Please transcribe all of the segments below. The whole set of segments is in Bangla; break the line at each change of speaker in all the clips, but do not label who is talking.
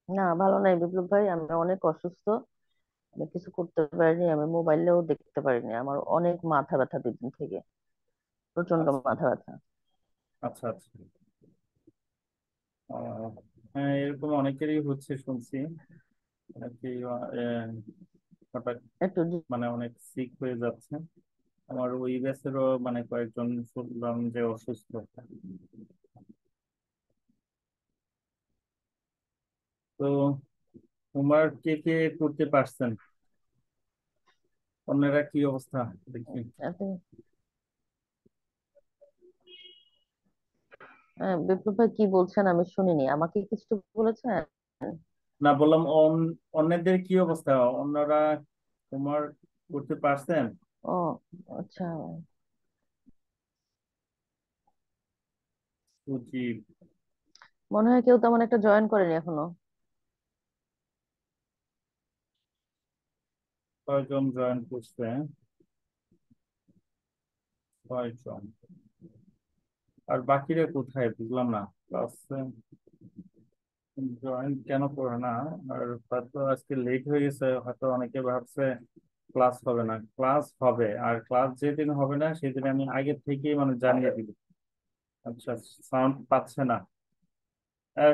না, ভালো নাই বিপ্লব ভাই, আমি অনেক অসুস্থ। আমি কিছু করতে পারিনি, আমি মোবাইলেও দেখতে পারিনি। আমার অনেক মাথা ব্যথা 2 দিন থেকে, প্রচন্ড
আচ্ছা
মাথা ব্যথা।
আচ্ছা আচ্ছা। আহ, হ্যাঁ, এরকম অনেকেরই হচ্ছে শুনছি। অনেকেই হঠাৎ
একটু
মানে অনেক সিক হয়ে যাচ্ছে। আমার ওই ব্যাচেরও মানে কয়েকজন শুনলাম যে অসুস্থ। তো হোমওয়ার্ক কে কে করতে পারছেন? অন্যরা কি অবস্থা দেখি।
বিপ্লব ভাই কি বলছেন আমি শুনিনি, আমাকে কিছু বলেছেন?
না, বললাম অন্যদের কি অবস্থা? অন্যরা হোমওয়ার্ক করতে পারছেন?
ও আচ্ছা।
সুচিব,
মনে হয় কেউ তেমন একটা জয়েন করেনি এখনো।
কয়জন জয়েন করছে? 6 জন। আর বাকিরা কোথায় বুঝলাম না। ক্লাসে জয়েন কেন করে না? আর হয়তো আজকে লেট হয়ে গেছে, হয়তো অনেকে ভাবছে ক্লাস হবে না। ক্লাস হবে, আর ক্লাস যেদিন হবে না সেদিন আমি আগে থেকেই মানে জানিয়ে দিব। আচ্ছা, সাউন্ড পাচ্ছে না?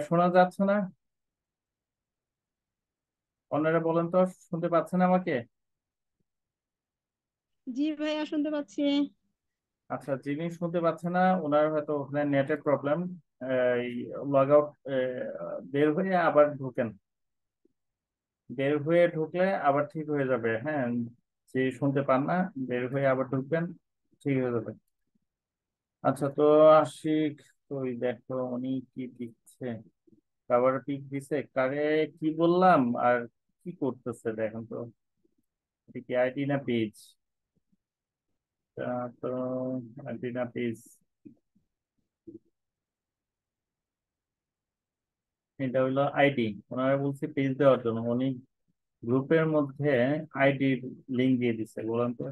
শোনা যাচ্ছে না? অন্যরা বলেন তো, শুনতে পাচ্ছেন আমাকে?
জি ভাইয়া, শুনতে পাচ্ছি।
আচ্ছা, যিনি শুনতে পাচ্ছে না ওনার হয়তো ওখানে নেটের প্রবলেম। লগ আউট, বের হয়ে আবার ঢোকেন। বের হয়ে ঢুকলে আবার ঠিক হয়ে যাবে, হ্যাঁ। যে শুনতে পান না, বের হয়ে আবার ঢুকবেন, ঠিক হয়ে যাবে। আচ্ছা, তো আশিক, তো ওই দেখো উনি কি দিচ্ছে। আবার পিক দিছে কারে, কি বললাম আর কি করতেছে দেখেন তো। এটা কি আইডি না পেজ? তো আইডি না পেজ? এটা হইলো আইডি। ওনারা বলছে পেজ দেওয়ার জন্য, উনি গ্রুপের মধ্যে আইডির লিংক দিয়ে দিচ্ছে, বলেন তো।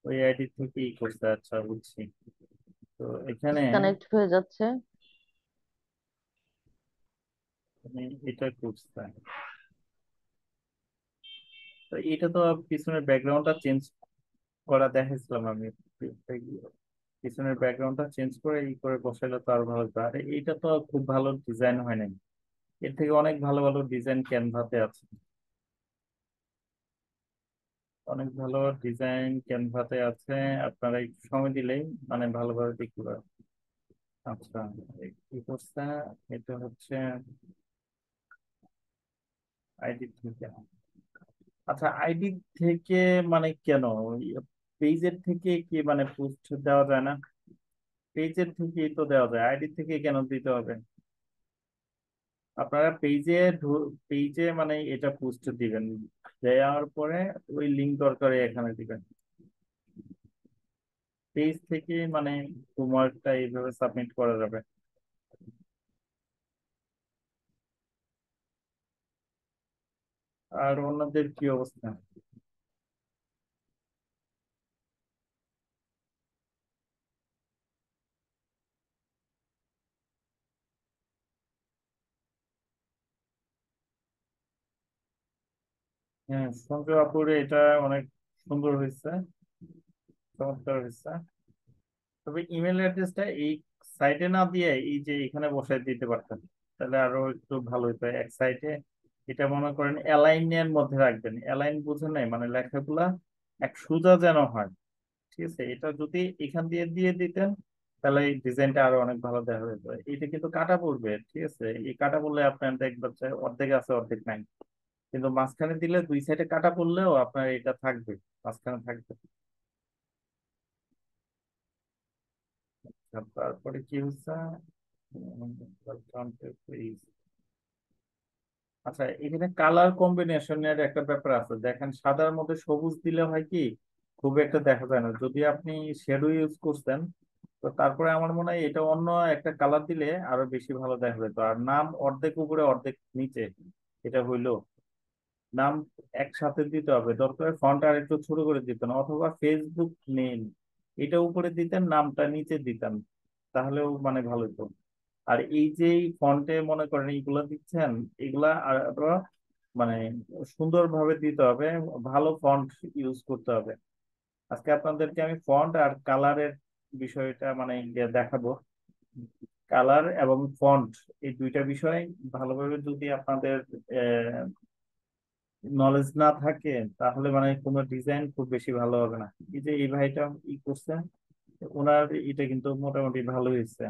ওই আইডি থেকে ই করছে, আচ্ছা বুঝছি। তো এখানে
ডিসকানেক্ট হয়ে যাচ্ছে।
উনি এটা করছে। তো এটা তো পিছনের ব্যাকগ্রাউন্ডটা চেঞ্জ করা দেখাইছিলাম আমি। পিছনের ব্যাকগ্রাউন্ডটা চেঞ্জ করে ই করে বসাইলে তো আরো ভালো হতো। আর এইটা তো খুব ভালো ডিজাইন হয় নাই। এর থেকে অনেক ভালো ভালো ডিজাইন ক্যানভাতে আছে। অনেক ভালো ডিজাইন ক্যানভাতে আছে। আপনারা একটু সময় দিলেই মানে ভালোভাবে দেখতে পাবেন। আচ্ছা, কি করছে? এটা হচ্ছে আইডি থেকে। আচ্ছা, আইডি থেকে মানে কেন? পেজের থেকে কি মানে পোস্ট দেওয়া যায় না? পেজের থেকেই তো দেওয়া যায়, আইডি থেকে কেন দিতে হবে? আপনারা পেজে মানে এটা পোস্ট দিবেন, দেওয়ার পরে ওই লিঙ্ক দরকারে এখানে দিবেন। পেজ থেকে মানে হোমওয়ার্কটা এইভাবে সাবমিট করা যাবে। আর অন্যদের কি অবস্থা? হ্যাঁ, সঞ্জয় আপুর এটা অনেক সুন্দর হয়েছে, চমৎকার হয়েছে। তবে ইমেল অ্যাড্রেসটা এই সাইটে না দিয়ে এই যে এখানে বসায় দিতে পারতেন, তাহলে আরো একটু ভালো হতো। এক সাইটে এটা মনে করেন অ্যালাইনের মধ্যে রাখবেন। অ্যালাইন বুঝেন নাই, মানে লেখাগুলা এক সোজা যেন হয়। ঠিক আছে, এটা যদি এখান দিয়ে দিয়ে দিতেন তাহলে এই ডিজাইনটা আরো অনেক ভালো দেখা যেত। এটা কিন্তু কাটা পড়বে, ঠিক আছে। এই কাটা পড়লে আপনার দেখবেন যে অর্ধেক আছে অর্ধেক নাই। কিন্তু মাঝখানে দিলে দুই সাইডে কাটা পড়লেও আপনার এটা থাকবে, মাঝখানে থাকবে। তারপরে কি হচ্ছে? আচ্ছা, এখানে কালার কম্বিনেশনের একটা ব্যাপার আছে। দেখেন, সাদার মধ্যে সবুজ দিলে হয় কি, খুব একটা দেখা যায় না। যদি আপনি শ্যাডো ইউজ করতেন, তো তারপরে আমার মনে হয় এটা অন্য একটা কালার দিলে আরো বেশি ভালো দেখা যেত। আর নাম অর্ধেক উপরে অর্ধেক নিচে, এটা হইলো নাম একসাথে দিতে হবে। দরকার ফন্ট আর একটু ছোট করে দিতেন, অথবা ফেসবুক নেম এটা উপরে দিতেন, নামটা নিচে দিতেন, তাহলেও মানে ভালো হতো। আর এই যে ফন্টে মনে করেন এইগুলা দিচ্ছেন, এগুলা আরো মানে সুন্দরভাবে দিতে হবে, ভালো ফন্ট ইউজ করতে হবে। আজকে আপনাদেরকে আমি ফন্ট আর কালারের বিষয়টা মানে দেখাবো। কালার এবং ফন্ট এই দুইটা বিষয় ভালোভাবে যদি আপনাদের নলেজ না থাকে, তাহলে মানে কোনো ডিজাইন খুব বেশি ভালো হবে না। এই যে এই ভাইটা করছে, ওনার এটা কিন্তু মোটামুটি ভালো হয়েছে।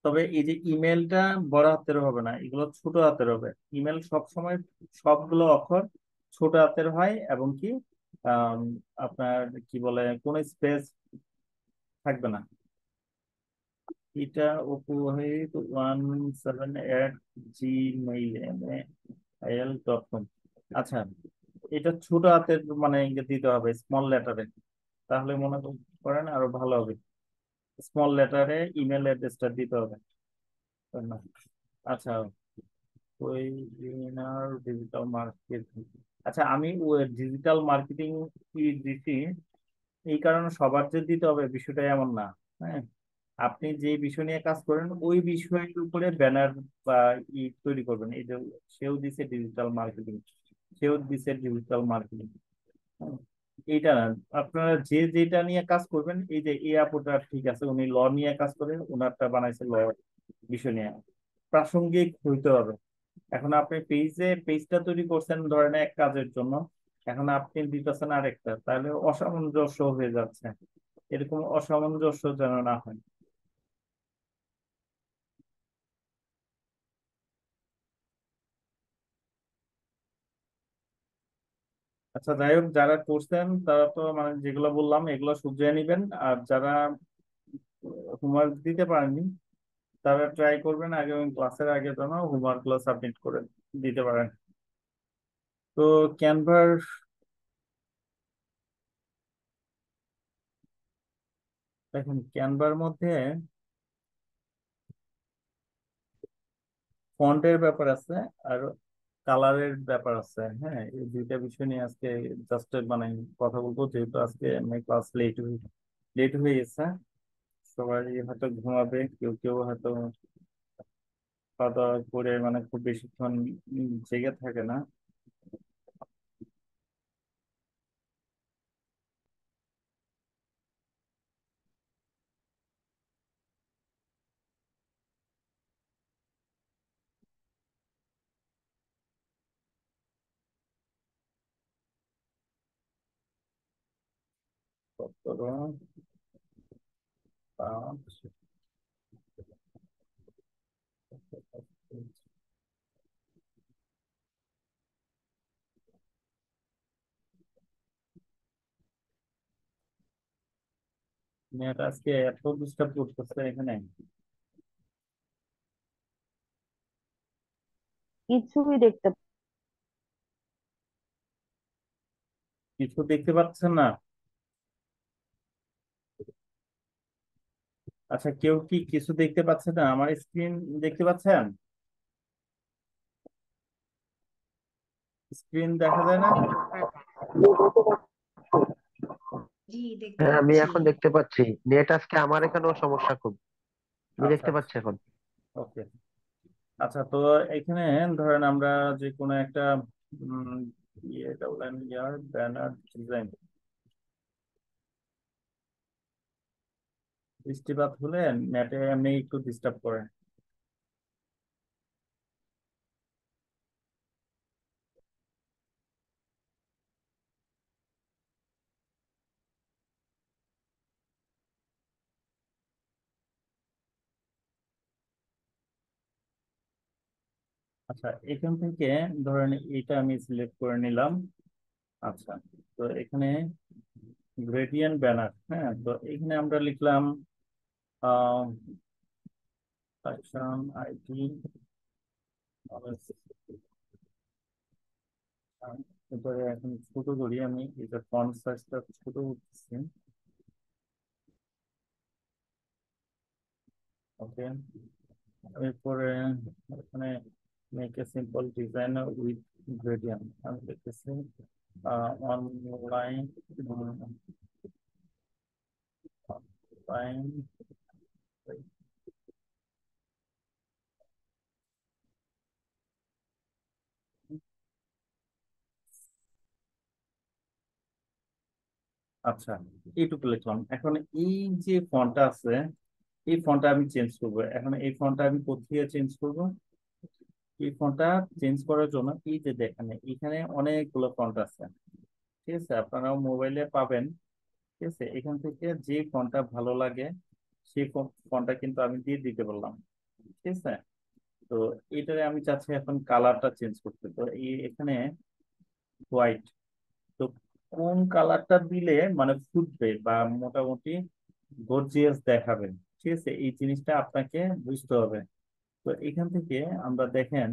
তবে এই যে ইমেলটা বড় হাতের হবে না, এগুলো ছোট হাতের হবে। ইমেল সব সময় সবগুলো অক্ষর ছোট হাতের হয়, এবং কি আম, আপনার কি বলে কোনো স্পেস থাকবে না। এটা opu17@gmail.com। আচ্ছা, এটা ছোট হাতের মানে দিতে হবে, স্মল লেটারে, তাহলে মনে করেন আরো ভালো হবে। স্মল লেটারে ইমেল অ্যাড্রেসটা দিতে হবে, তাই না? আচ্ছা, ওয়েবিনার ডিজিটাল মার্কেটিং। আচ্ছা, আমি ডিজিটাল মার্কেটিং কি দিছি, এই কারণে সবার যে দিতে হবে বিষয়টা এমন না। হ্যাঁ, আপনি যে বিষয় নিয়ে কাজ করেন ওই বিষয়ের উপরে ব্যানার বা তৈরি করবেন। এই যে সেও দিছে ডিজিটাল মার্কেটিং, সেও দিছে ডিজিটাল মার্কেটিং, এইটা না। আপনারা যে যেটা নিয়ে কাজ করবেন, এই যে এই আপুটা ঠিক আছে, উনি ল নিয়ে কাজ করে, ওনারটা বানাইছে ল বিষয় নিয়ে, প্রাসঙ্গিক হইতে হবে। এখন আপনি পেজটা তৈরি করছেন ধরেন এক কাজের জন্য, এখন আপনি দিতেছেন আরেকটা, তাহলে অসামঞ্জস্য হয়ে যাচ্ছে। এরকম অসামঞ্জস্য যেন না হয়। আচ্ছা, যাই হোক, যারা করছেন তারা তো মানে যেগুলো বললাম এগুলো শুধরে নিবেন। আর যারা হোমওয়ার্ক দিতে পারেননি, তারা ট্রাই করবেন আগে ক্লাসের আগে যেন হোমওয়ার্ক গুলো সাবমিট করে দিতে পারেন। তো ক্যানভার, দেখেন ক্যানভার মধ্যে ফন্টের ব্যাপার আছে, আর কালারের ব্যাপার আছে। হ্যাঁ, এই দুইটা বিষয় নিয়ে আজকে জাস্ট মানে কথা বলবো, যেহেতু আজকে আমি ক্লাস লেট হয়ে গেছে। সবাই হয়তো ঘুমাবে, কেউ কেউ হয়তো খাওয়া দাওয়া করে মানে খুব বেশিক্ষণ জেগে থাকে না। সতেরো, পাঁচ, মেয়েটা আজকে এত ডিস্টার্ব করতেছে এখানে।
কিছুই দেখতে
কিছু দেখতে পাচ্ছেন না? আচ্ছা, কেউ কি কিছু দেখতে পাচ্ছে না? আমার স্ক্রিন দেখতে পাচ্ছেন? স্ক্রিন দেখা যায় না?
জি দেখতে
হ্যাঁ, আমি
পাচ্ছি।
এখন দেখতে পাচ্ছি। নেট আজকে আমার এখানেও সমস্যা খুব। আমি
আচ্ছা
দেখতে
আচ্ছা,
পাচ্ছি এখন।
ওকে। আচ্ছা, তো এখানে ধরেন আমরা যে কোনো একটা উম, ব্যানার ডিজাইন, বৃষ্টিপাত হলে নেটে এমনি একটু ডিস্টার্ব করে। আচ্ছা, এখান থেকে ধরেন এটা আমি সিলেক্ট করে নিলাম। আচ্ছা, তো এখানে গ্রেডিয়েন্ট ব্যানার, হ্যাঁ, তো এখানে আমরা লিখলাম ফ্যাশন আইটি। এরপরে এখন ছোট করি, আমি এটা ফন্ট সাইজটা ছোট করতেছি। ওকে, এরপরে এখানে make a simple design with gradient আমি লিখতেছি অনলাইন অনলাইন আচ্ছা, এইটুকু লিখলাম। এখন এই যে ফন্টটা আছে, এই ফন্টটা আমি চেঞ্জ করবো। এখন এই ফন্টটা আমি কোথায় চেঞ্জ করব? এই ফন্টটা চেঞ্জ করার জন্য এই যে দেখেন এখানে অনেকগুলো ফন্ট আছে, ঠিক আছে? আপনারাও মোবাইলে পাবেন, ঠিক আছে? এখান থেকে যে ফন্টটা ভালো লাগে সেই ফন্টটা কিন্তু আমি দিয়ে দিতে বললাম, ঠিক আছে? তো এটারে আমি চাচ্ছি এখন কালারটা চেঞ্জ করতে। তো এখানে হোয়াইট, তো কোন কালারটা দিলে মানে ফুটবে বা মোটামুটি গর্জিয়াস দেখাবে, ঠিক আছে? এই জিনিসটা আপনাকে বুঝতে হবে। তো এখান থেকে আমরা দেখেন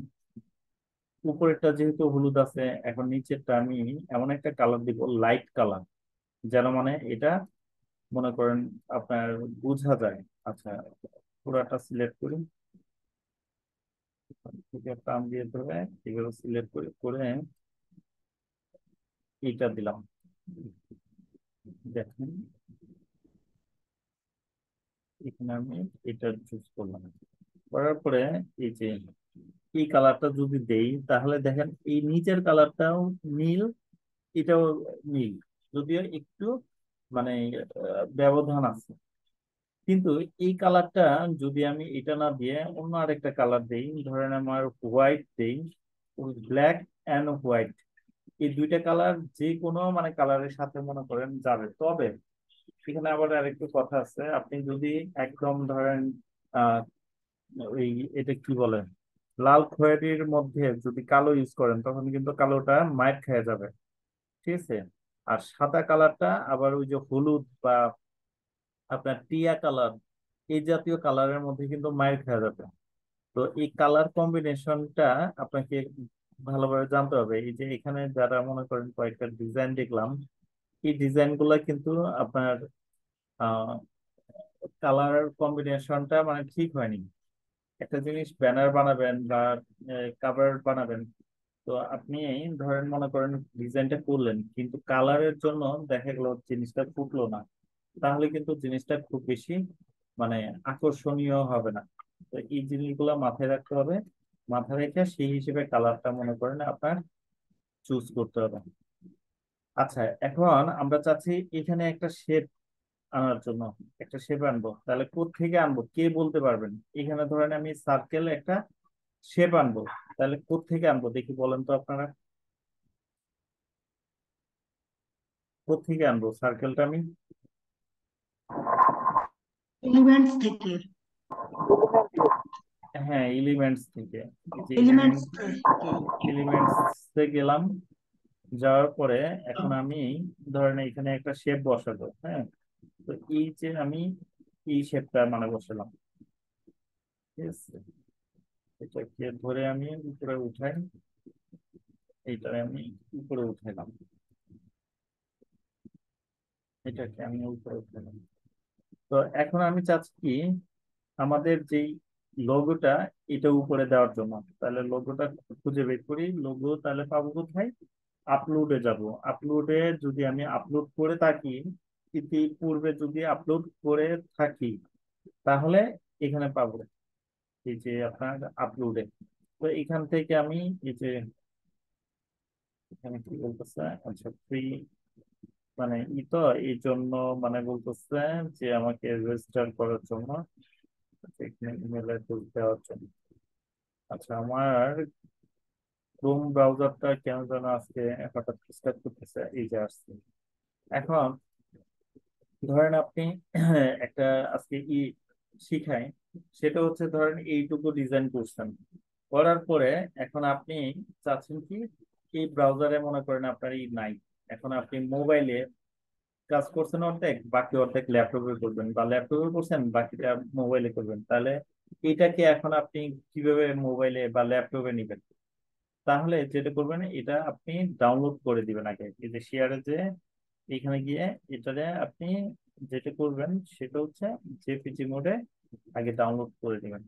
উপরেরটা যেহেতু হলুদ আছে, এখন নিচেরটা আমি এমন একটা কালার দিব, লাইট কালার, যেন মানে এটা মনে করেন আপনার বোঝা যায়। আচ্ছা, পুরাটা সিলেক্ট করি, থেকে টান দিয়ে ধরে এগুলো সিলেক্ট করে করে এইটা দিলাম। দেখেন এখানে আমি এটা চুজ করলাম, করার পরে এই যে এই কালারটা যদি দেই তাহলে দেখেন এই নিচের কালারটাও নীল, এটাও নীল, যদিও একটু মানে ব্যবধান আছে। কিন্তু এই কালারটা যদি আমি এটা না দিয়ে অন্য আরেকটা কালার দেই, ধরেন আমার হোয়াইট দেই, ব্ল্যাক অ্যান্ড হোয়াইট, এই দুইটা কালার যে কোনো মানে কালারের সাথে মনে করেন যাবে। তবে এখানে আবার আরেকটু কথা আছে, আপনি যদি একদম ধরেন আহ ওই এটা কি বলে লাল খয়েরির মধ্যে যদি কালো ইউজ করেন তখন কিন্তু কালোটা মাইর খেয়ে যাবে, ঠিক আছে? আর সাদা কালারটা আবার ওই যে হলুদ বা আপনার টিয়া কালার, এই জাতীয় কালারের মধ্যে কিন্তু মাইর খেয়ে যাবে। তো এই কালার কম্বিনেশনটা আপনাকে ভালোভাবে জানতে হবে। এই যে এখানে যারা মনে করেন কয়েকটা ডিজাইন দেখলাম, এই ডিজাইন গুলা কিন্তু আপনার কালার কম্বিনেশনটা মানে ঠিক হয়নি। একটা জিনিস ব্যানার বানাবেন বা কাভার বানাবেন, তো আপনি ধরেন মনে করেন ডিজাইনটা করলেন কিন্তু কালারের জন্য দেখা গেল জিনিসটা ফুটলো না, তাহলে কিন্তু জিনিসটা খুব বেশি মানে আকর্ষণীয় হবে না। তো এই জিনিসগুলো মাথায় রাখতে হবে, মাথায় রেখে সেই হিসেবে কালারটা মনে করেন আপনার চুজ করতে হবে। আচ্ছা, এখন আমরা চাচ্ছি এখানে একটা শেপ আনার জন্য, একটা শেপ আনবো, তাহলে কোত্থেকে আনবো কে বলতে পারবেন? এখানে ধরেন আমি সার্কেল একটা শেপ আনবো, তাহলে কোত্থেকে আনবো দেখি বলেন তো আপনারা, কোত্থেকে আনবো সার্কেলটা আমি?
এলিমেন্টস থেকে।
হ্যাঁ, এলিমেন্টস থেকে। এই যে
এলিমেন্টস থেকে।
এলিমেন্টস গেলাম, যাওয়ার পরে এখন আমি ধরেন এখানে একটা শেপ বসাবো, হ্যাঁ? তো এই যে আমি এই শেপটা মানে বসালাম, ঠিক আছে? এটাকে ধরে আমি উপরে উঠাই, এইটা আমি উপরে উঠাইলাম, এটাকে আমি উপরে উঠাইলাম। তো এখন আমি চাচ্ছি কি আমাদের যেই লোগোটা এটা উপরে দেওয়ার জন্য, তাহলে লোগোটা খুঁজে বের করি। লোগো তাহলে পাবো কোথায়? আপলোডে যাব। আপলোডে যদি আমি আপলোড করে থাকি, ইতিপূর্বে যদি আপলোড করে থাকি, তাহলে এখানে পাবো এই যে আপনার আপলোডে। তো এখান থেকে আমি এই যে এখানে কি বলতেছে, আচ্ছা ফ্রি মানে ই তো এই জন্য মানে বলতেছে যে আমাকে রেজিস্টার করার জন্য এখানে ইমেল অ্যাড্রেস দেওয়ার জন্য। আচ্ছা, আমার ক্রোম ব্রাউজারটা কেন যেন আজকে হঠাৎ ডিস্টার্ব করতেছে, এই যে আসছে। এখন ধরেন আপনি একটা আজকে শিখাই, সেটা হচ্ছে ধরেন এইটুকু ডিজাইন করছেন, করার পরে এখন আপনি চাচ্ছেন কি এই ব্রাউজারে মনে করেন আপনার নাই, এখন আপনি মোবাইলে কাজ করছেন অর্ধেক, বাকি অর্ধেক ল্যাপটপে করবেন, বা ল্যাপটপে করছেন বাকিটা মোবাইলে করবেন, তাহলে এটাকে এখন আপনি কিভাবে মোবাইলে বা ল্যাপটপে নিবেন? তাহলে যেটা করবেন এটা আপনি ডাউনলোড করে দিবেন আগে, এই যে শেয়ারে যে এখানে গিয়ে এটারে আপনি যেটা করবেন সেটা হচ্ছে জেপিজি মোডে আগে ডাউনলোড করে দিবেন,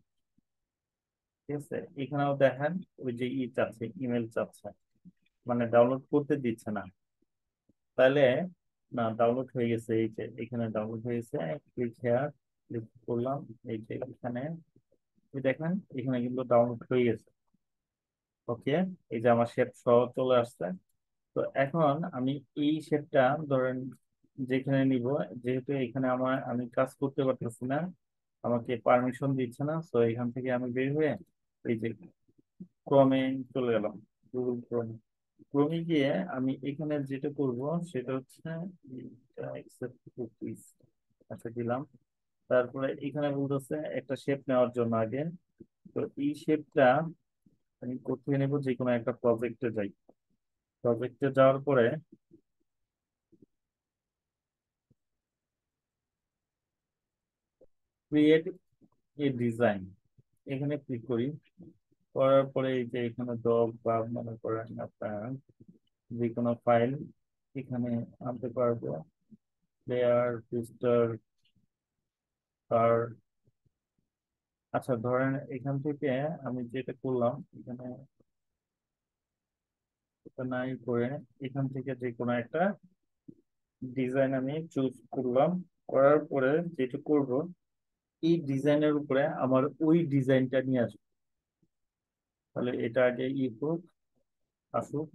ঠিক আছে? এখানেও দেখেন ওই যে চাচ্ছে, ইমেল চাচ্ছে, মানে ডাউনলোড করতে দিচ্ছে না। তাহলে না, ডাউনলোড হয়ে গেছে, এই যে এখানে ডাউনলোড হয়ে গেছে, ক্লিক হেয়ার ক্লিক করলাম, এই যে এখানে এই দেখেন এখানে কিন্তু ডাউনলোড হয়ে গেছে। ওকে, এই যে আমার শেপ সহ চলে আসছে। তো এখন আমি এই শেপটা ধরেন যেখানে নিব, যেহেতু এখানে আমি কাজ করতে পারতেছি না, আমাকে পারমিশন দিচ্ছে না, তো এখান থেকে আমি বের হয়ে এই যে ক্রমে চলে গেলাম, গুগল ক্রমে। ক্রমে গিয়ে আমি এখানে যেটা করব সেটা হচ্ছে accept cookies, আচ্ছা দিলাম। তারপরে এখানে বলতেছে একটা শেপ নেওয়ার জন্য আগে, তো এই শেপটা আমি কোথায় নেব, যে কোনো একটা প্রজেক্টে যাই। প্রজেক্টে যাওয়ার পরে ক্রিয়েট এ ডিজাইন, এখানে ক্লিক করি। করার পরে এই যে এখানে ডগ বা মনে করেন আপনার যে কোনো ফাইল এখানে আনতে পারবো, প্লেয়ার টুইস্টার আর, আচ্ছা ধরেন এখান থেকে আমি যেটা করলাম এখানে এটা নাই করে এখান থেকে যে কোনো একটা ডিজাইন আমি চুজ করলাম। করার পরে যেটা করব, এই ডিজাইনের উপরে আমার ওই ডিজাইনটা নিয়ে আসবো। তাহলে এটা আগে হোক, আসুক।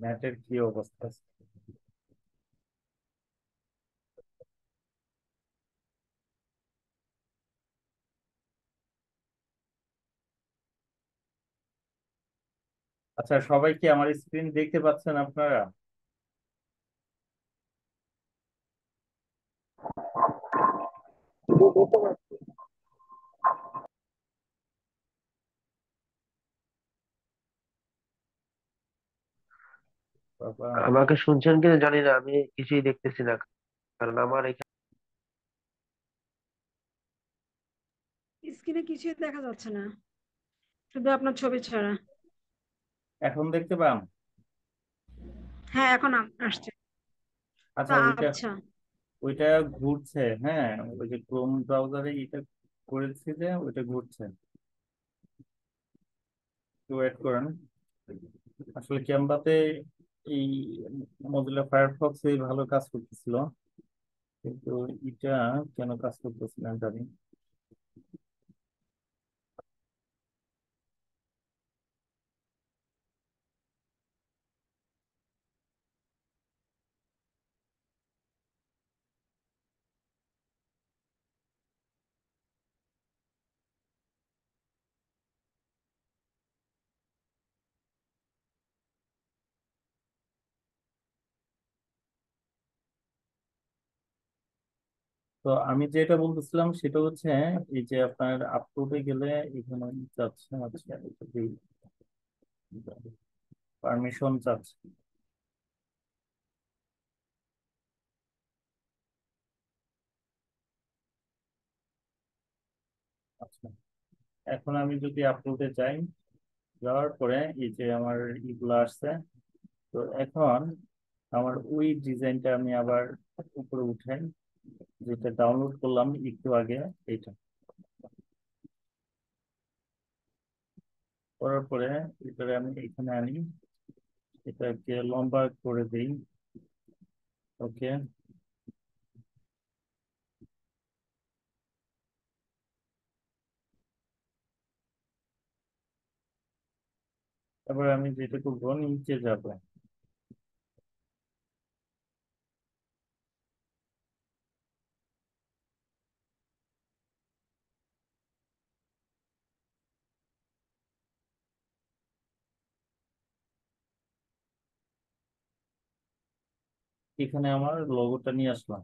ম্যাটের কি অবস্থা? আচ্ছা, সবাই কি আমার স্ক্রিন দেখতে পাচ্ছেন আপনারা? বাবা,
আমাকে শুনছেন কিনা জানি না, আমি কিছুই দেখতেছি না, কারণ আমার এখানে
স্ক্রিনে কিছুই দেখা যাচ্ছে না, শুধু আপনার ছবি ছাড়া।
এখন দেখতে পান?
হ্যাঁ, এখন আসছে।
আচ্ছা, ওইটা
আচ্ছা,
ওইটা ঘুরছে, হ্যাঁ। ওই যে ক্রোম ব্রাউজারে এটা করেছি যে ওইটা ঘুরছে, একটু ওয়েট করেন। আসলে ক্যানভাতে এই মজিলা ফায়ারফক্স ভালো কাজ করতেছিল, কিন্তু এটা কেন কাজ করতেছিল না জানি। তো আমি যেটা বলতেছিলাম সেটা হচ্ছে, এই যে আপনার আপলোডে গেলে এখানে যাচ্ছে, আচ্ছা পারমিশন চাচ্ছে। আচ্ছা, এখন আমি যদি আপলোডে যাই, যাওয়ার পরে এই যে আমার ইগুলো আসছে, তো এখন আমার ওই ডিজাইনটা আমি আবার উপরে উঠাই, যেটা ডাউনলোড করলাম একটু আগে, এটা করার পরে এবারে আমি এখানে আনি, এটাকে লম্বা করে দিই। ওকে, তারপরে আমি যেটা করবো, নিচে যাব। এখানে আমার লোগোটা নিয়ে আসলাম।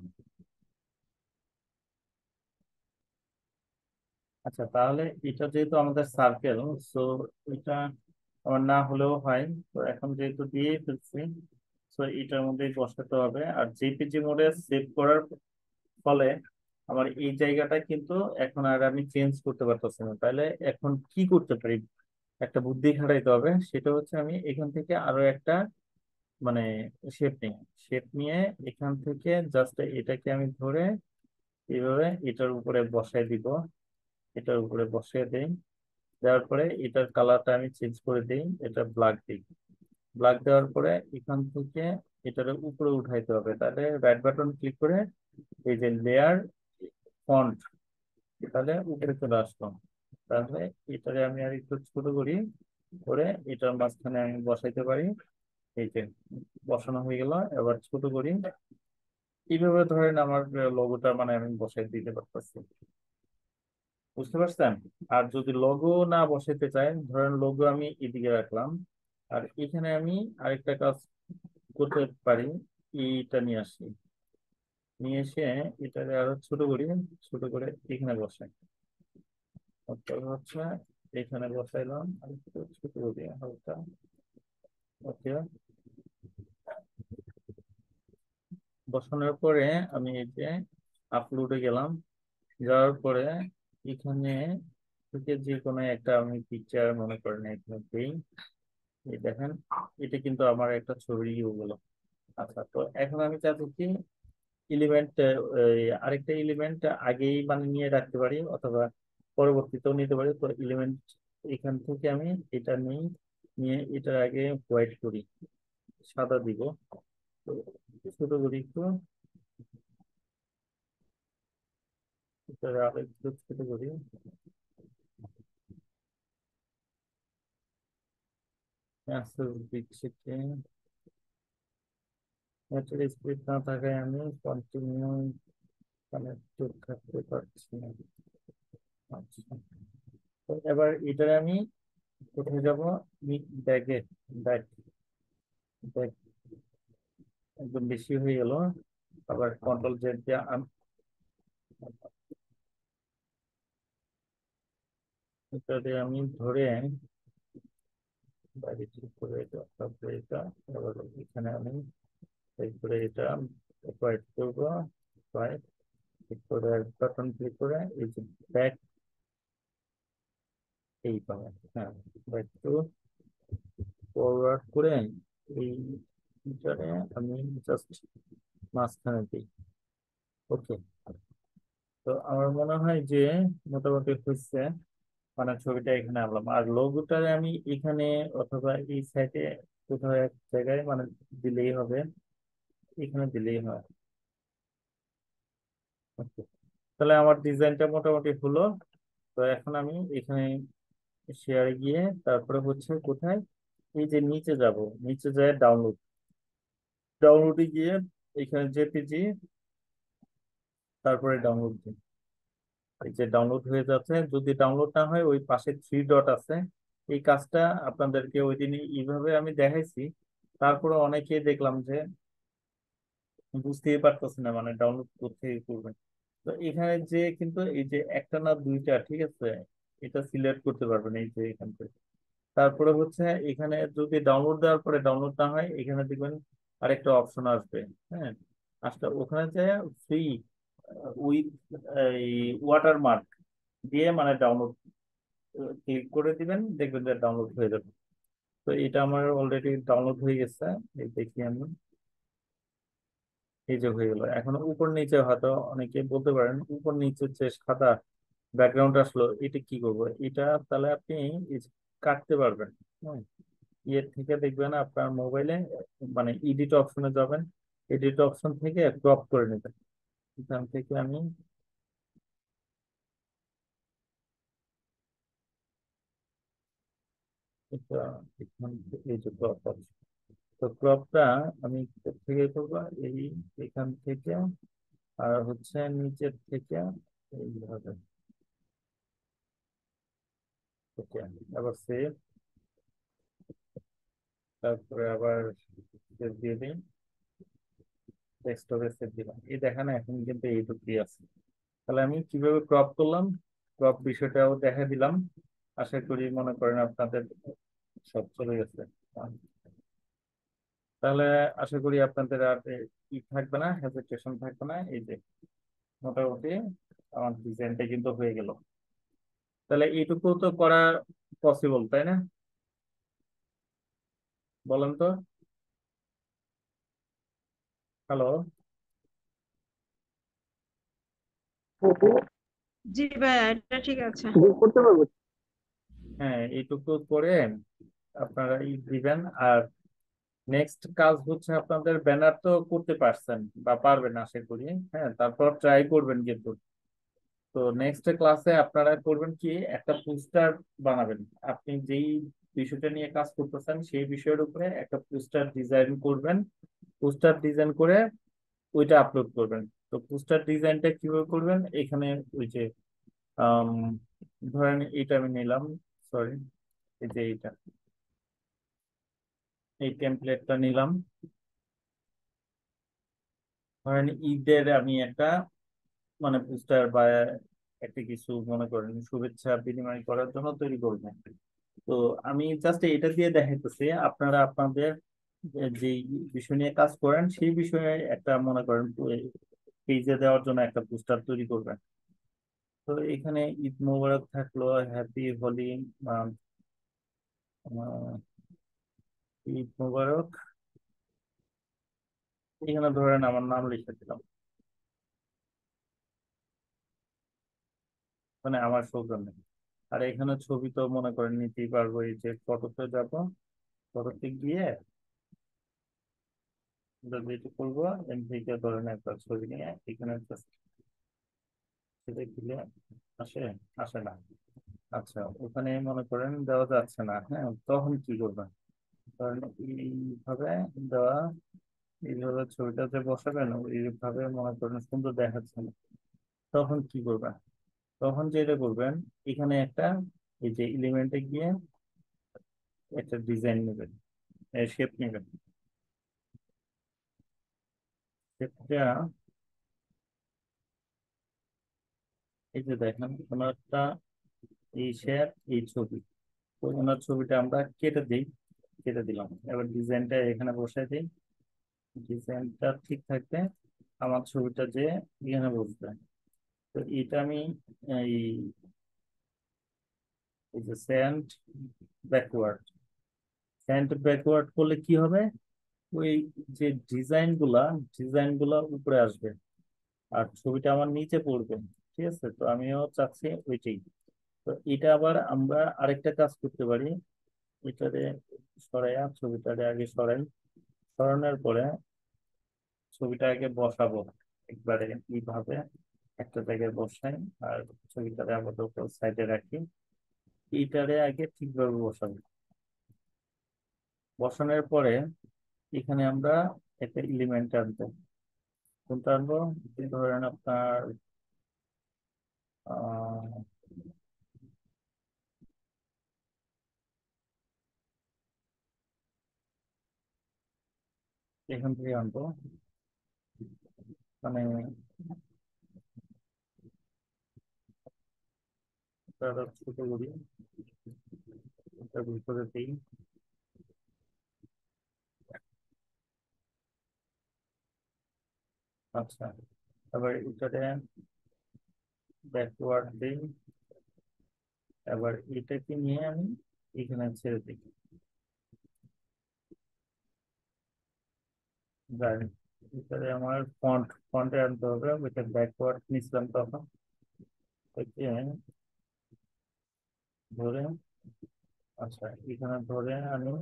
আচ্ছা, তাহলে এটা যেহেতু আমাদের সার্কেল, সো এটা আমার না হলেও হয়। তো এখন যেহেতু দিয়ে ফেলছি, তো এটার মধ্যে বসাতে হবে। আর জেপিজি মোডে সেভ করার ফলে আমার এই জায়গাটা কিন্তু এখন আর আমি চেঞ্জ করতে পারতেছি না। তাহলে এখন কি করতে পারি, একটা বুদ্ধি খাটাইতে হবে। সেটা হচ্ছে আমি এখান থেকে আরো একটা মানে শেপ নিই, শেপ নিয়ে এখান থেকে জাস্ট এটাকে আমি ধরে এইভাবে এটার উপরে বসায় দিব, এটার উপরে বসিয়ে দেই। দেওয়ার পরে এটার কালারটা আমি চেঞ্জ করে দিই, এটা ব্ল্যাক দিই। ব্ল্যাক দেওয়ার পরে এখান থেকে এটার উপরে উঠাইতে হবে, তাহলে রাইট বাটন ক্লিক করে এই যে লেয়ার ফন্ট, তাহলে উপরে চলে আসলো। তাহলে এটারে আমি আর একটু ছোট করি, করে এটার মাঝখানে আমি বসাইতে পারি। এই যে বসানো হয়ে গেল, এবার ছোট করি। এইভাবে ধরেন আমার লোগোটা মানে আমি বসাই দিতে পারতেছি, বুঝতে পারছেন? আর যদি লোগো না বসাইতে চাই, ধরেন লোগো আমি এদিকে রাখলাম, আর এখানে আমি আরেকটা কাজ করতে পারি, এইটা নিয়ে আসি, নিয়ে এসে এটাকে আরো ছোট করি, ছোট করে এখানে বসাই। অর্থাৎ হচ্ছে এখানে বসাইলাম, আর একটু ছোট করি হালকা। ওকে, বসানোর পরে আমি এই যে আপলোডে গেলাম, যাওয়ার পরে এখানে থেকে যে কোনো একটা আমি পিকচার মনে করেন এখানে দিই। এই দেখেন, এটা কিন্তু আমার একটা ছবি হলো। আচ্ছা, তো এখন আমি চাচ্ছি কি এলিমেন্ট, আরেকটা এলিমেন্ট আগেই মানে নিয়ে রাখতে পারি, অথবা পরবর্তীতেও নিতে পারি। তো এলিমেন্ট এখান থেকে আমি এটা নিই, নিয়ে এটার আগে হোয়াইট করি, সাদা দিব। তো ছোট করি একটু, এটার আরেকটু ছোট করি। স্পিড না থাকায় আমি কন্টিনিউ কানেক্টেড থাকতে পারছি না। আচ্ছা, তো এবার এটারে আমি কোথায় যাব? ব্যাগে, ব্যাগ, ব্যাগ একদম বেশি হয়ে গেল। আবার কন্ট্রোল জেড দিয়ে এটারে আমি ধরে বাইরে ঠিক করে এটা, তারপরে এটা, এবার এখানে আমি এরপরে এটা হোয়াইট করবো, হোয়াইট করে বাটন ক্লিক করে এই যে ব্যাক, এই পাবে, হ্যাঁ, ব্যাক টু ফরওয়ার্ড করে এই এটারে আমি জাস্ট মাঝখানে দিই। ওকে, তো আমার মনে হয় যে মোটামুটি হচ্ছে, মানে ছবিটা এখানে আনলাম, আর লোগোটা আমি এখানে অথবা এই সাইডে কোথাও এক জায়গায় মানে দিলেই হবে, এখানে দিলেই হয়। Okay, তাহলে আমার ডিজাইনটা মোটামুটি হলো। তো এখন আমি এখানে শেয়ারে গিয়ে তারপরে হচ্ছে কোথায়, এই যে নিচে যাব, নিচে যায় ডাউনলোড, ডাউনলোডে গিয়ে এখানে জেপিজি, তারপরে ডাউনলোড দিই। এই যে ডাউনলোড হয়ে যাচ্ছে, যদি ডাউনলোড না হয় ওই পাশে থ্রি ডট আছে। এই কাজটা আপনাদেরকে ওই দিনই এইভাবে আমি দেখাইছি, তারপরে অনেকেই দেখলাম যে বুঝতেই পারতেছে না মানে ডাউনলোড করতে করবেন। তো এখানে যে কিন্তু এই যে একটা না দুইটা, ঠিক আছে, এটা সিলেক্ট করতে পারবেন এই যে এখান থেকে। তারপরে হচ্ছে এখানে যদি ডাউনলোড দেওয়ার পরে ডাউনলোড না হয়, এখানে দেখবেন আরেকটা অপশন আসবে, হ্যাঁ, আসলে ওখানে যে ফ্রি উইথ এই ওয়াটারমার্ক দিয়ে মানে ডাউনলোড ক্লিক করে দিবেন, দেখবেন যে ডাউনলোড হয়ে যাবে। তো এটা আমার অলরেডি ডাউনলোড হয়ে গেছে, এই দেখি আমি, এই যে হয়ে গেল। এখন উপর নিচে হয়তো অনেকে বলতে পারেন উপর নিচে যে সাদা ব্যাকগ্রাউন্ড আসলো, এটা কি করব? এটা তাহলে আপনি এই যে কাটতে পারবেন। হ্যাঁ, ইয়ের থেকে দেখবেন আপনার মোবাইলে মানে এডিট অপশনে যাবেন, এডিট অপশন থেকে ক্রপ করে নেবেন। এখান থেকে আমি এটা এখান থেকে এই যে ক্রপ, তো ক্রপটা আমি থেকে করবো এই, এখান থেকে, আর হচ্ছে নিচের থেকে এইভাবে। ওকে, আবার সেভ, তারপরে আবার save দিয়ে দিই, ডেস্কটপে সেভ দিলাম। এই দেখেন এখন কিন্তু এইটুকুই আছে। তাহলে আমি কিভাবে ক্রপ করলাম, ক্রপ বিষয়টাও দেখা দিলাম। আশা করি মনে করেন আপনাদের সব চলে গেছে। তাহলে আশা করি আপনাদের আর ই থাকবে না, হেজিটেশন থাকবে না। এই যে মোটামুটি আমার ডিজাইনটা কিন্তু হয়ে গেল। তাহলে এইটুকু তো করা পসিবল, তাই না? বলেন তো। হ্যালো,
জি ভাইয়া, এটা ঠিক আছে।
করতে পারবো।
হ্যাঁ, এইটুকু করে আপনারা দিবেন। আর নেক্সট কাজ হচ্ছে আপনাদের ব্যানার তো করতে পারছেন বা পারবেন আশা করি। হ্যাঁ, তারপর ট্রাই করবেন কিন্তু। তো নেক্সট ক্লাসে আপনারা করবেন কি, একটা পোস্টার বানাবেন। আপনি যেই বিষয়টা নিয়ে কাজ করতেছেন সেই বিষয়ের উপরে একটা পোস্টার ডিজাইন করবেন। পোস্টার ডিজাইন করে ওইটা আপলোড করবেন। তো পোস্টার ডিজাইনটা কিভাবে করবেন, এখানে ওই যে আম, ধরেন এটা আমি নিলাম, সরি, এই যে এই টেমপ্লেটটা নিলাম। ধরেন ঈদের আমি একটা মানে পোস্টার বা একটা কিছু মনে করেন শুভেচ্ছা বিনিময় করার জন্য তৈরি করবেন। তো আমি জাস্ট এটা দিয়ে দেখাইতেছি, আপনারা আপনাদের যে বিষয় নিয়ে কাজ করেন সেই বিষয়ে একটা মনে করেন পেজে দেওয়ার জন্য একটা পোস্টার তৈরি করবেন। তো এখানে ঈদ মোবারক থাকলো, হ্যাপি হোলি, ঈদ মোবারক, এখানে ধরেন আমার নাম লিখে দিলাম, মানে আমার সৌজন্যে। আর এখানে ছবি তো মনে করেন নিতেই পারবো, এই যে ফটোতে যাব, ফটোতে গিয়ে যেটা করবো এমপিকে ধরেন একটা ছবি নিয়ে এখানে just সেটা দিলে আসে, আসে না। আচ্ছা, ওখানে মনে করেন দেওয়া যাচ্ছে না, হ্যাঁ, তখন কি করবেন? কারণ এইভাবে দেওয়া, এইভাবে ছবিটা যে বসাবেন এইভাবে মনে করেন সুন্দর দেখাচ্ছে না, তখন কি করবেন? তখন যেটা করবেন, এখানে একটা এই যে এলিমেন্টে গিয়ে একটা ডিজাইন নেবেন, শেপ নেবেন। শেপটা এই যে দেখেন কোনো একটা এই শেপ, এই ছবি, তো ওনার ছবিটা আমরা কেটে দিই, কেটে দিলাম। এবার ডিজাইনটা এখানে বসাই দিই, ডিজাইনটা ঠিক থাকবে, আমার ছবিটা যে এখানে বসবে। তো এটা আমি এই এই যে স্যান্ড ব্যাকওয়ার্ড, স্যান্ড ব্যাকওয়ার্ড করলে কি হবে, ওই যে ডিজাইন গুলা উপরে আসবে আর ছবিটা আমার নিচে পড়বে। ঠিক আছে, তো আমিও চাচ্ছি ওইটাই। তো এটা আবার আমরা আরেকটা কাজ করতে পারি, এটারে সরাইয়া ছবিটারে আগে সরাই, সরানোর পরে ছবিটা আগে বসাবো একবারে এইভাবে একটা জায়গায় বসাই। আর ছবিটারে আপাতত সাইডে রাখি, এইটারে আগে ঠিকভাবে বসাবো। বসানোর পরে এখানে আমরা একটা এলিমেন্ট আনবো। কোনটা আনবো? এই ধরেন আপনার আহ এখান থেকে আনবো, মানে একটা ছোট করি, এটার ভিতরে দিই। আচ্ছা, এবার এটাতে ব্যাকওয়ার্ড দিই। এবার এটাকে নিয়ে আমি এখানে ছেড়ে দিই, যাই এটারে আমার ফন্টে আনতে হবে, ওইটা ব্যাকওয়ার্ড নিছিলাম তখন, ওইকে ধরে, আচ্ছা এখানে ধরে আমি,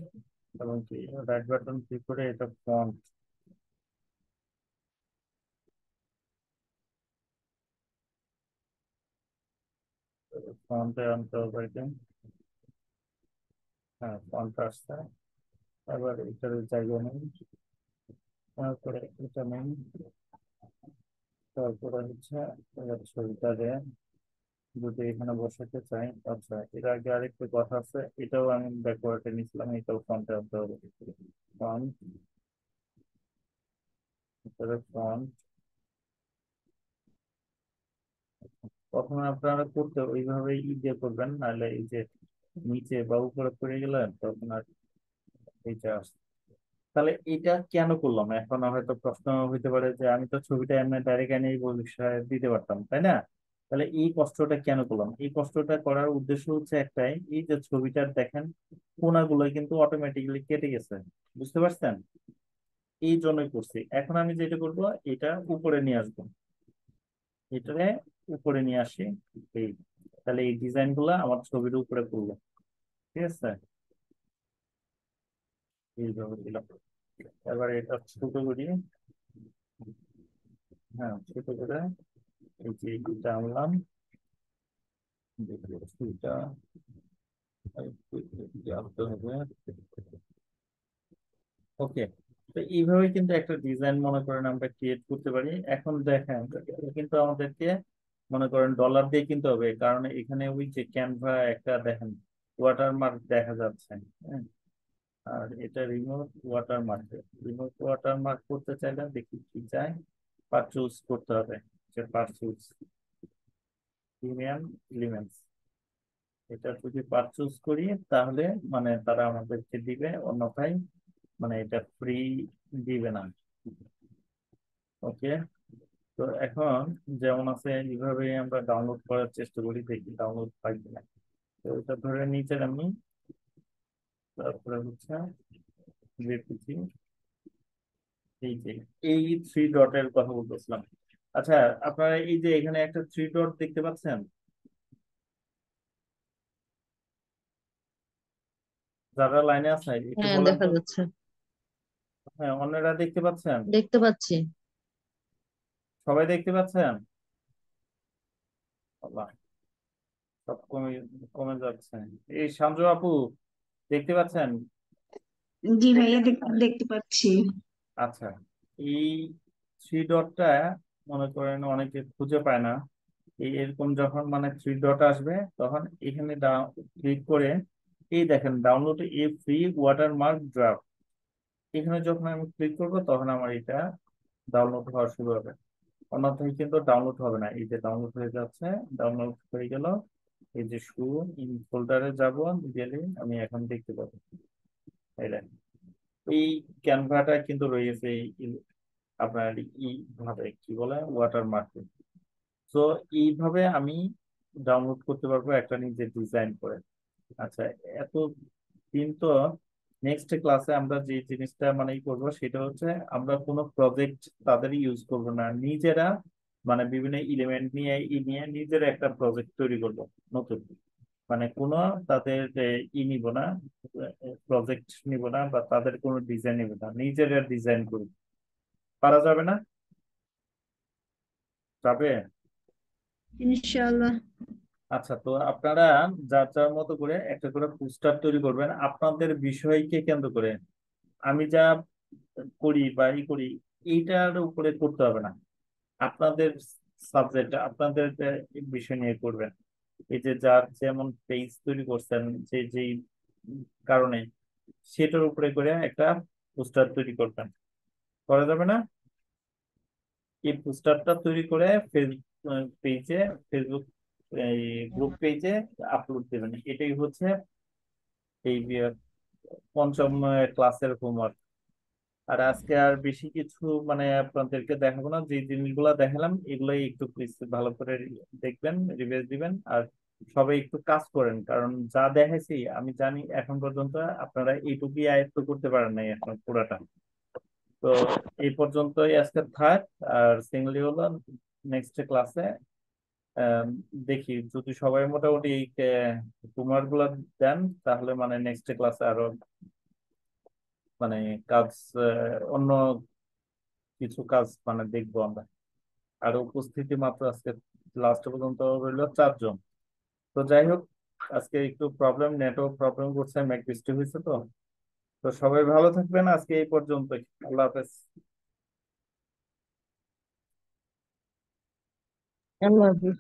এবং কি রাইট বাটন ক্লিক করে এটা ফন্টে আনতে হবে এটা। হ্যাঁ, ফন্ট আসছে। এবার এটার জায়গা নেই, তারপরে এটা নেই, তারপরে হচ্ছে এবার ছবিটা দেয় যদি এখানে বসাতে চাই। আচ্ছা, এর আগে আরেকটা কথা আছে, এটাও আমি ব্যাকওয়ার্ডে নিছিলাম, এটাও ফন্টে আনতে হবে। ফন্ট, ফন্ট, প্রথমে আপনারা করতে ওইভাবেই দিয়ে করবেন, নাহলে এই যে নিচে বা উপরে পড়ে গেলেন তখন আর এইটা আসে। তাহলে এটা কেন করলাম, এখন হয়তো প্রশ্ন হইতে পারে যে আমি তো ছবিটা এমনি ডাইরেক্ট এনে ভবিষ্যৎ দিতে পারতাম, তাই না? তাহলে এই কষ্টটা কেন করলাম? এই কষ্টটা করার উদ্দেশ্য হচ্ছে একটাই, এই যে ছবিটার দেখেন কোনাগুলো কিন্তু অটোমেটিক্যালি কেটে গেছে, বুঝতে পারছেন? এই জন্যই করছি। এখন আমি যেটা করব, এটা উপরে নিয়ে আসবো, এটারে উপরে নিয়ে আসি, এই তাহলে এই ডিজাইন গুলা আমার ছবির উপরে পড়লো। ঠিক আছে, এইভাবে দিলাম। এবার এটা ছোট করি, হ্যাঁ ছোট করে এই যে এইটা আনলাম, দেখি এটা আনতে হবে। ওকে, তো এইভাবে কিন্তু একটা ডিজাইন মনে করেন আমরা ক্রিয়েট করতে পারি। এখন দেখেন এটা কিন্তু আমাদেরকে মনে করেন ডলার দিয়ে কিনতে হবে, কারণ এখানে ওই যে ক্যানভা একটা দেখেন ওয়াটারমার্ক দেখা যাচ্ছে। হ্যাঁ, আর এটা রিমোট ওয়াটারমার্ক, রিমোট ওয়াটারমার্ক করতে চাইলে দেখি কি চাই, পার চুজ করতে হবে, যে পার চুজ প্রিমিয়াম এলিমেন্টস। এটা যদি পার চুজ করি তাহলে মানে তারা আমাদেরকে দিবে, অন্যথায় মানে এটা ফ্রি দিবে না। ওকে, তো এখন যেমন আছে এইভাবে আমরা ডাউনলোড করার চেষ্টা করি, দেখি ডাউনলোড পাই কিনা। তো এটা ধরে নিচে আমি, তারপরে হচ্ছে জেপিজি, এই যে এই থ্রি ডটের কথা বলতেছিলাম। আচ্ছা, আপনারা এই যে এখানে একটা থ্রি ডট দেখতে পাচ্ছেন, যারা লাইনে আছে একটু
হ্যাঁ,
বলেন
দেখা
তো।
যাচ্ছে।
হ্যাঁ, অন্যরা দেখতে পাচ্ছেন?
দেখতে পাচ্ছি।
সবাই দেখতে পাচ্ছেন? আল্লাহ, সব কমে কমে যাচ্ছে। এই সঞ্জু আপু দেখতে পাচ্ছেন?
জি ভাইয়া, দেখতে পাচ্ছি।
আচ্ছা, এই থ্রি ডটটা মনে করেন অনেকে খুঁজে পায় না। এরকম যখন মানে থ্রি ডট আসবে তখন এখানে ক্লিক করে এই দেখেন ডাউনলোড এ ফ্রি ওয়াটারমার্ক ড্রাফট, এখানে যখন আমি ক্লিক করব তখন আমার এটা ডাউনলোড হওয়া শুরু হবে। অন্যথায় কিন্তু ডাউনলোড হবে না। এই যে ডাউনলোড হয়ে যাচ্ছে, ডাউনলোড হয়ে গেল। এই যে শু ইন ফোল্ডারে যাব, গেলে আমি এখন দেখতে পাবো এই দেখেন এই ক্যানভাটা কিন্তু রয়েছে আপনার ভাবে কি বলে ওয়াটারমার্ক। তো এইভাবে আমি ডাউনলোড করতে পারবো একটা নিজে ডিজাইন করে। আচ্ছা, এত দিন তো নেক্সট ক্লাসে আমরা যে জিনিসটা মানে করবো সেটা হচ্ছে আমরা কোনো প্রজেক্ট তাদের ইউজ করব না, নিজেরা মানে বিভিন্ন এলিমেন্ট নিয়ে নিয়ে নিজের একটা প্রজেক্ট তৈরি করব নতুন। মানে কোনো তাদের নিব না, প্রজেক্ট নিব না বা তাদের কোনো ডিজাইন নিব না, নিজেরা ডিজাইন করব। পারা যাবে না? যাবে?
ইনশাআল্লাহ।
আচ্ছা, তো আপনারা যার যার মতো করে একটা করে পোস্টার তৈরি করবেন আপনাদের বিষয়কে কেন্দ্র করে। আমি যা করি বা করি এইটার উপরে করতে হবে না, আপনাদের সাবজেক্ট আপনাদের বিষয় নিয়ে করবেন। এই যে যার যেমন পেজ তৈরি করছেন যে যেই কারণে সেটার উপরে করে একটা পোস্টার তৈরি করবেন। করা যাবে না? এই পোস্টারটা তৈরি করে ফেসবুক পেজে, ফেসবুক এই গ্রুপ পেজে আপলোড দেবেন। এটাই হচ্ছে এই পঞ্চম ক্লাসের হোমওয়ার্ক। আর আজকে আর বেশি কিছু মানে আপনাদেরকে দেখাবো না, যে জিনিসগুলো দেখালাম এগুলোই একটু প্লিজ ভালো করে দেখবেন, রিভাইজ দিবেন। আর সবাই একটু কাজ করেন, কারণ যা দেখেছি আমি জানি এখন পর্যন্ত আপনারা এইটুকুই আয়ত্ত করতে পারেন নাই এখন পুরাটা। তো এই পর্যন্তই আজকে থাক। আর সিঙ্গলি হলো নেক্সট ক্লাসে দেখি যদি সবাই মোটামুটি এই হোমওয়ার্ক গুলা দেন তাহলে মানে নেক্সট ক্লাসে আরো মানে কাজ অন্য কিছু কাজ মানে দেখবো আমরা। আর উপস্থিতি মাত্র আজকে লাস্ট পর্যন্ত রইল 4 জন। তো যাই হোক, আজকে একটু প্রবলেম, নেটওয়ার্ক প্রবলেম করছে, মেঘ বৃষ্টি হয়েছে। তো তো সবাই ভালো থাকবেন, আজকে এই পর্যন্তই। আল্লাহ হাফেজ।
আল্লাহ হাফিজ।